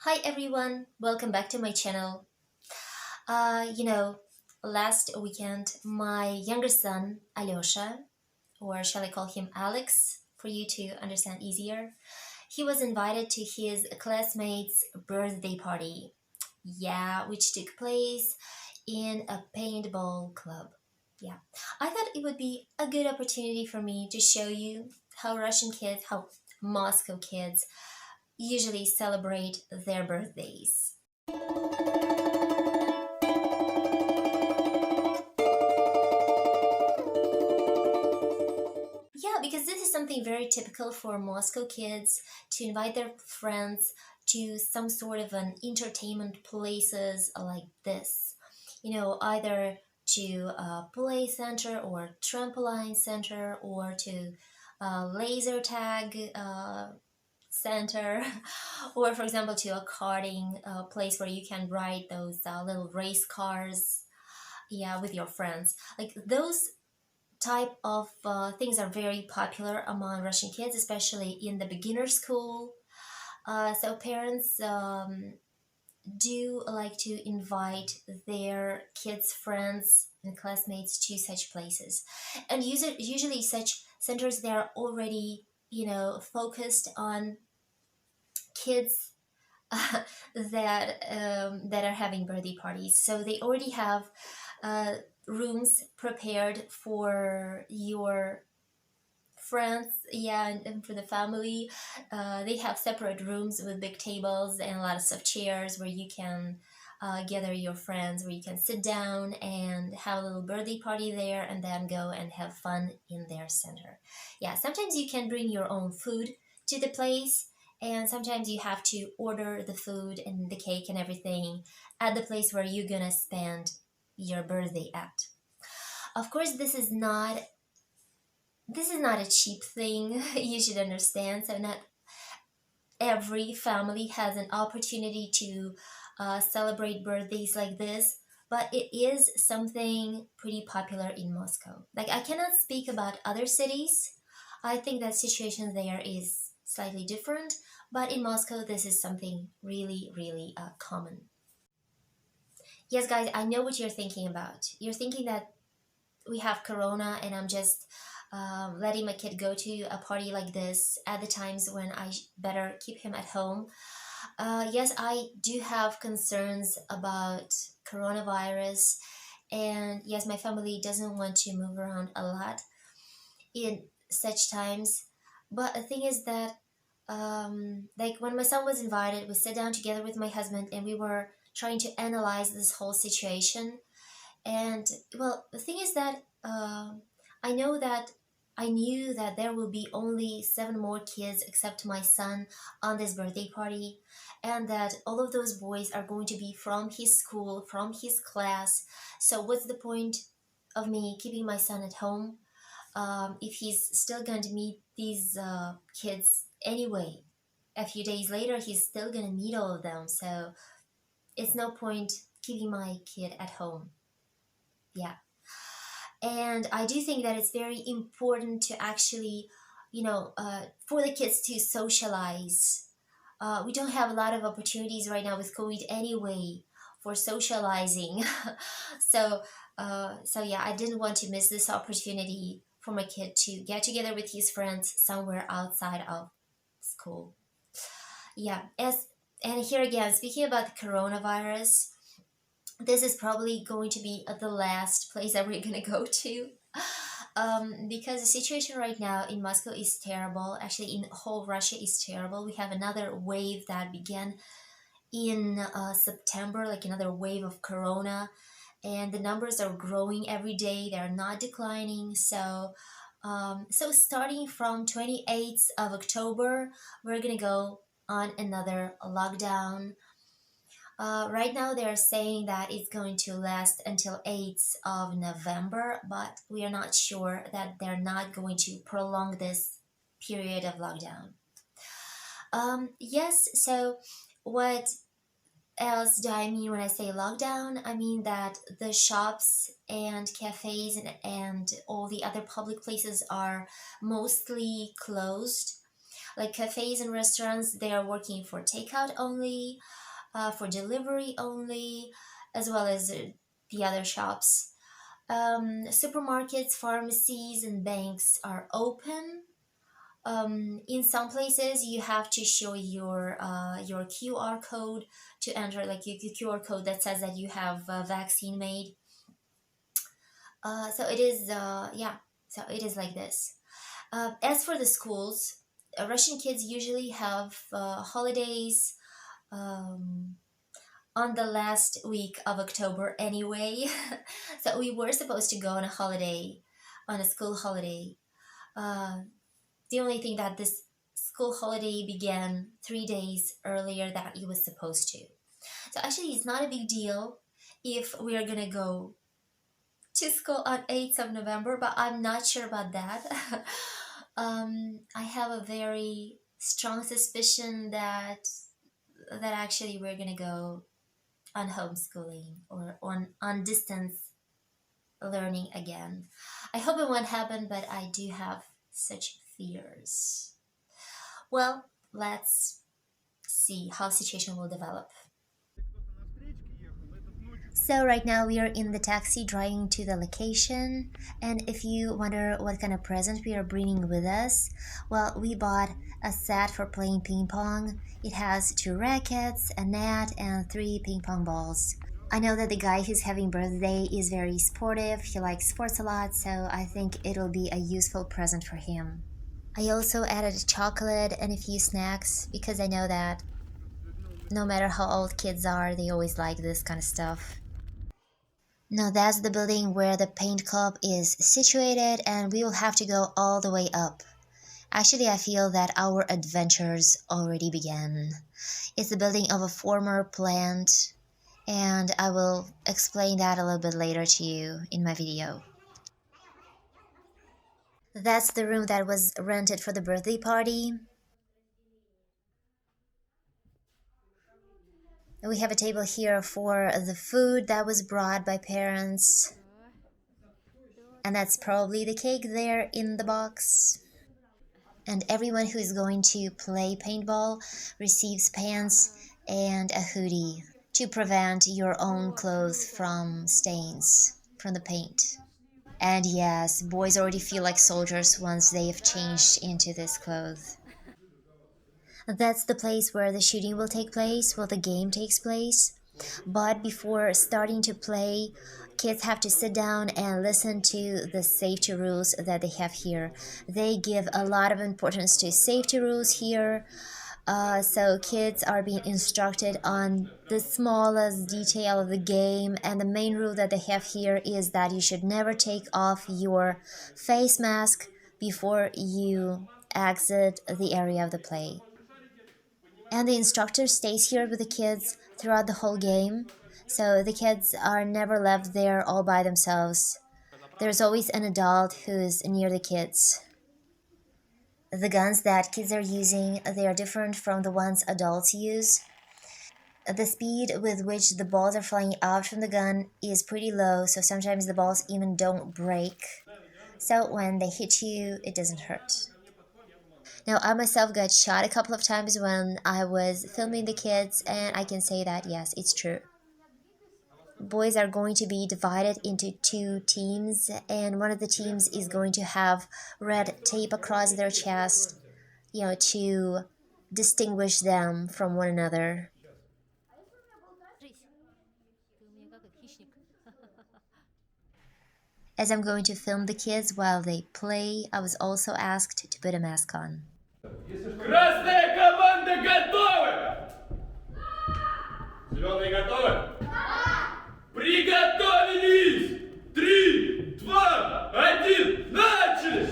Hi everyone, welcome back to my channel. Uh, you know, Last weekend, my younger son, Alyosha, or shall I call him Alex, for you to understand easier, he was invited to his classmate's birthday party. Yeah, which took place in a paintball club. Yeah, I thought it would be a good opportunity for me to show you how Moscow kids usually celebrate their birthdays. Yeah, because this is something very typical for Moscow kids to invite their friends to some sort of an entertainment places like this. Either to a play center or trampoline center or to a laser tag center or for example to a karting place where you can ride those little race cars, yeah, with your friends. Like those type of things are very popular among Russian kids, especially in the beginner school. So parents do like to invite their kids' friends and classmates to such places, and usually such centers they are already focused on kids that are having birthday parties. So they already have uh, rooms prepared for your friends, yeah, and for the family. They have separate rooms with big tables and lots of chairs where you can gather your friends, where you can sit down and have a little birthday party there and then go and have fun in their center. Yeah, sometimes you can bring your own food to the place, and sometimes you have to order the food and the cake and everything at the place where you're gonna spend your birthday at. Of course, this is not a cheap thing. You should understand. So not every family has an opportunity to celebrate birthdays like this, but it is something pretty popular in Moscow. Like I cannot speak about other cities. I think that situation there is slightly different, but in Moscow this is something really, really common. Yes, guys, I know what you're thinking about. You're thinking that we have corona and I'm just letting my kid go to a party like this at the times when better keep him at home. Yes, I do have concerns about coronavirus, and yes, my family doesn't want to move around a lot in such times. But the thing is that like when my son was invited, we sat down together with my husband and we were trying to analyze this whole situation. And well, the thing is that I know that I knew that there will be only seven more kids except my son on this birthday party, and that all of those boys are going to be from his school, from his class. So, what's the point of me keeping my son at home if he's still going to meet these kids anyway? A few days later, he's still going to meet all of them. So, it's no point keeping my kid at home. Yeah. And I do think that it's very important to actually, for the kids to socialize. We don't have a lot of opportunities right now with COVID anyway for socializing. so, so yeah, I didn't want to miss this opportunity for my kid to get together with his friends somewhere outside of school. Yeah, and here again, speaking about the coronavirus, this is probably going to be the last place that we're gonna go to. Because the situation right now in Moscow is terrible. Actually, in whole Russia is terrible. We have another wave that began in September, like another wave of corona, and the numbers are growing every day. They're not declining. So starting from 28th of October, we're gonna go on another lockdown. Right now, they're saying that it's going to last until 8th of November, but we are not sure that they're not going to prolong this period of lockdown. Yes, so what else do I mean when I say lockdown? I mean that the shops and cafes and all the other public places are mostly closed. Like cafes and restaurants, they are working for takeout only, for delivery only, as well as the other shops. Supermarkets, pharmacies, and banks are open. In some places, you have to show your QR code to enter, like your QR code that says that you have a vaccine made. So it is, yeah. So it is like this. As for the schools, Russian kids usually have holidays um, on the last week of October anyway. So we were supposed to go on a holiday, on a school holiday. Uh, the only thing that this school holiday began 3 days earlier than it was supposed to. So actually, it's not a big deal if we are gonna go to school on 8th of November, but I'm not sure about that. I have a very strong suspicion that actually we're gonna go on homeschooling or on distance learning again. I hope it won't happen, but I do have such fears. Well, let's see how situation will develop. So right now we are in the taxi driving to the location, and if you wonder what kind of present we are bringing with us, well, we bought a set for playing ping pong. It has two rackets, a net, and three ping pong balls. I know that the guy who's having birthday is very sportive. He likes sports a lot, so I think it'll be a useful present for him. I also added chocolate and a few snacks because I know that no matter how old kids are, they always like this kind of stuff. Now that's the building where the paint club is situated, and we will have to go all the way up. Actually, I feel that our adventures already began. It's the building of a former plant, and I will explain that a little bit later to you in my video. That's the room that was rented for the birthday party. We have a table here for the food that was brought by parents. And that's probably the cake there in the box. And everyone who is going to play paintball receives pants and a hoodie to prevent your own clothes from stains from the paint. And yes, boys already feel like soldiers once they have changed into this clothes. That's the place where the shooting will take place, where the game takes place. But before starting to play, kids have to sit down and listen to the safety rules that they have here. They give a lot of importance to safety rules here. So kids are being instructed on the smallest detail of the game, and the main rule that they have here is that you should never take off your face mask before you exit the area of the play. And the instructor stays here with the kids throughout the whole game, so the kids are never left there all by themselves. There's always an adult who's near the kids. The guns that kids are using, they are different from the ones adults use. The speed with which the balls are flying out from the gun is pretty low, so sometimes the balls even don't break. So when they hit you, it doesn't hurt. Now, I myself got shot a couple of times when I was filming the kids, and I can say that, yes, it's true. Boys are going to be divided into two teams, and one of the teams is going to have red tape across their chest, to distinguish them from one another. As I'm going to film the kids while they play, I was also asked to put a mask on. Красная команда готовы! Зеленые готовы? Приготовились! 3, 2, 1, начали!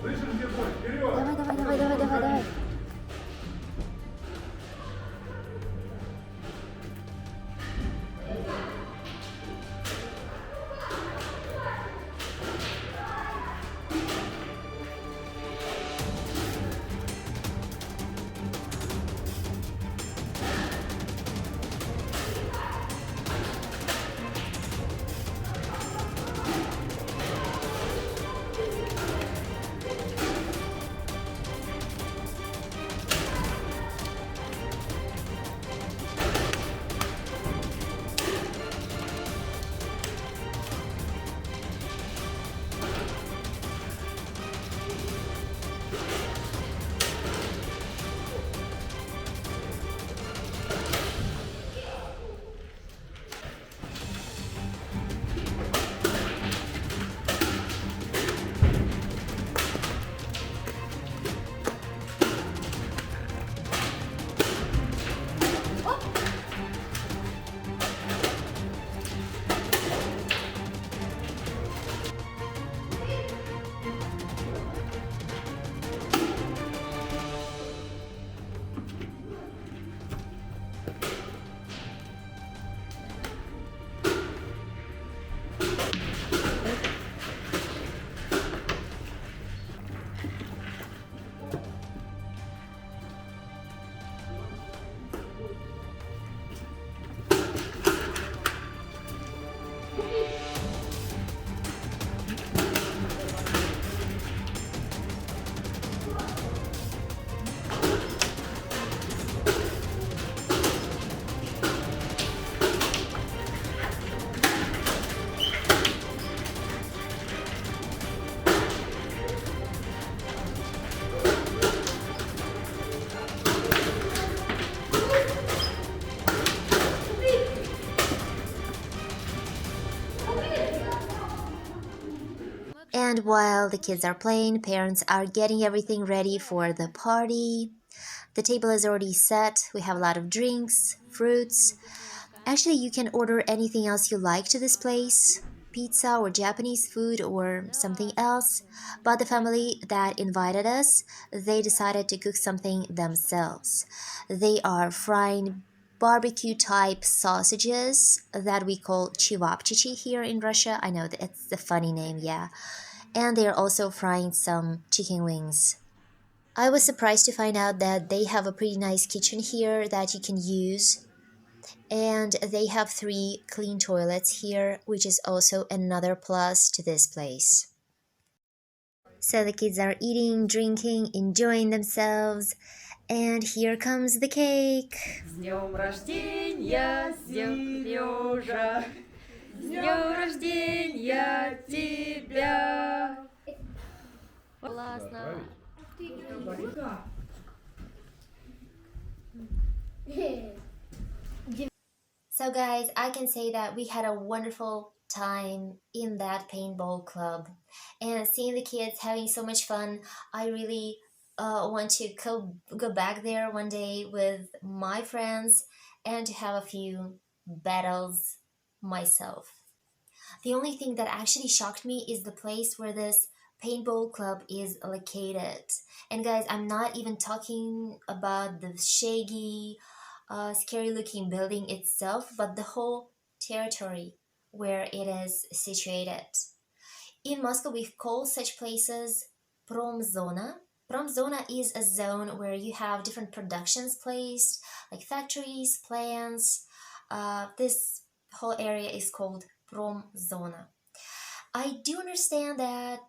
Слышишь, где бой? Вперед! Давай, давай, давай, давай, давай, давай. And while the kids are playing, parents are getting everything ready for the party. The table is already set. We have a lot of drinks, fruits. Actually, you can order anything else you like to this place, pizza or Japanese food or something else. But the family that invited us, they decided to cook something themselves. They are frying barbecue type sausages that we call chivapchichi here in Russia. I know that it's a funny name, yeah. And they're also frying some chicken wings. I was surprised to find out that they have a pretty nice kitchen here that you can use, and they have three clean toilets here, which is also another plus to this place. So the kids are eating, drinking, enjoying themselves, and here comes the cake. С днем рождения, Сережа! С днем рождения тебя! Классно. So, guys, I can say that we had a wonderful time in that paintball club. And seeing the kids having so much fun, I really want to go back there one day with my friends and to have a few battles myself. The only thing that actually shocked me is the place where this paintball club is located. And guys, I'm not even talking about the shaggy, scary looking building itself, but the whole territory where it is situated. In Moscow, we call such places prom zona. Prom zona is a zone where you have different productions placed, like factories, plants. This whole area is called prom zona. I do understand that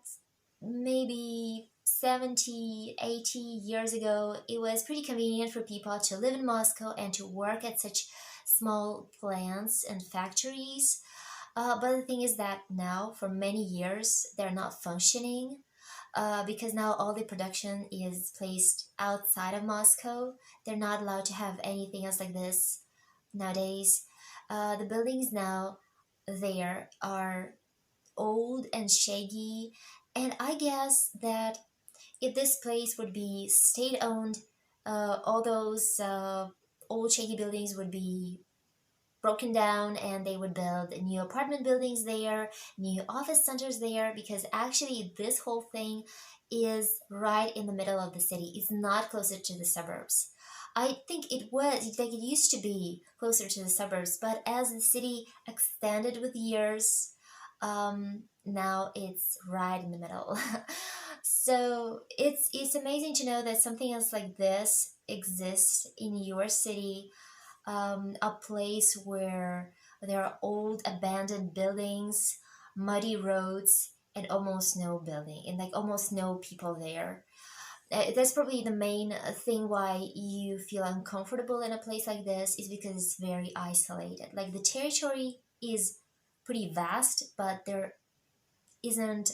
maybe 70, 80 years ago, it was pretty convenient for people to live in Moscow and to work at such small plants and factories. But the thing is that now, for many years, they're not functioning because now all the production is placed outside of Moscow. They're not allowed to have anything else like this nowadays. The buildings now there are old and shaggy, and I guess that if this place would be state owned, all those old shaggy buildings would be broken down and they would build new apartment buildings there, new office centers there, because actually this whole thing is right in the middle of the city. It's not closer to the suburbs. I think it was like it used to be closer to the suburbs, but as the city extended with years, now it's right in the middle. So it's amazing to know that something else like this exists in your city, a place where there are old abandoned buildings, muddy roads, and almost no building, and like almost no people there. That's probably the main thing why you feel uncomfortable in a place like this is because it's very isolated. Like the territory is pretty vast, but isn't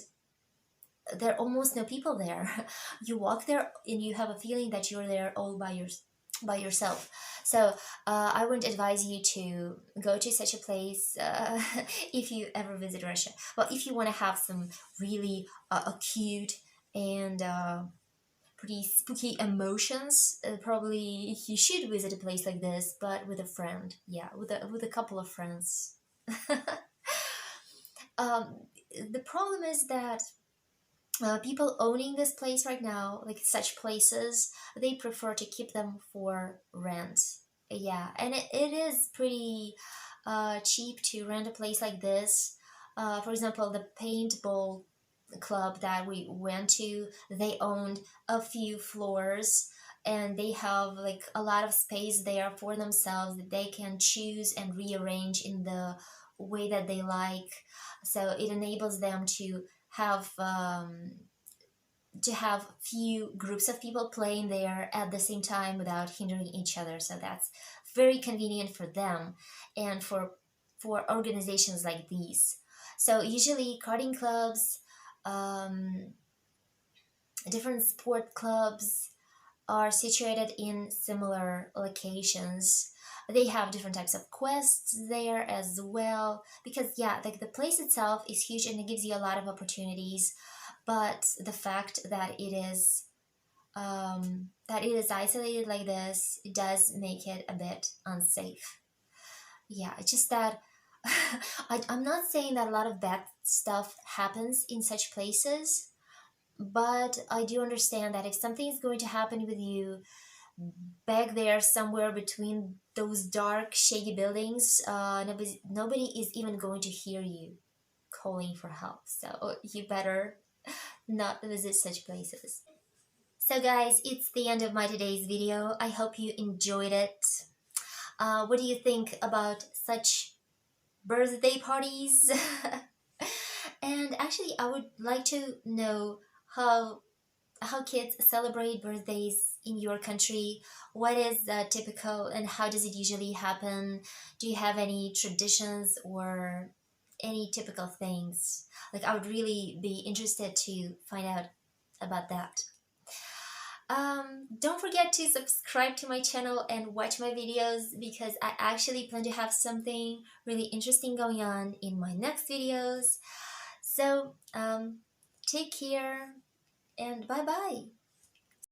there are almost no people there. You walk there and you have a feeling that you're there all by yourself. So I wouldn't advise you to go to such a place if you ever visit Russia. Well, if you want to have some really acute and pretty spooky emotions, probably you should visit a place like this, but with a friend. Yeah, with a couple of friends. um, the problem is that people owning this place right now, like such places, they prefer to keep them for rent. Yeah, and it is pretty cheap to rent a place like this. For example, the paintball club that we went to, they owned a few floors and they have like a lot of space there for themselves that they can choose and rearrange in the way that they like. So it enables them to have few groups of people playing there at the same time without hindering each other. So that's very convenient for them and for organizations like these. So usually karting clubs, um, different sport clubs are situated in similar locations. They have different types of quests there as well because yeah, like the place itself is huge and it gives you a lot of opportunities. but the fact that it is isolated like this, it does make it a bit unsafe. Yeah, it's just that I'm not saying that a lot of bad stuff happens in such places, but I do understand that if something is going to happen with you back there somewhere between those dark, shaggy buildings, nobody is even going to hear you calling for help. So you better not visit such places. So guys, it's the end of my today's video. I hope you enjoyed it. What do you think about such birthday parties? And actually, I would like to know how kids celebrate birthdays in your country. What is typical and how does it usually happen? Do you have any traditions or any typical things? Like, I would really be interested to find out about that. Don't forget to subscribe to my channel and watch my videos because I actually plan to have something really interesting going on in my next videos. So, take care and bye bye.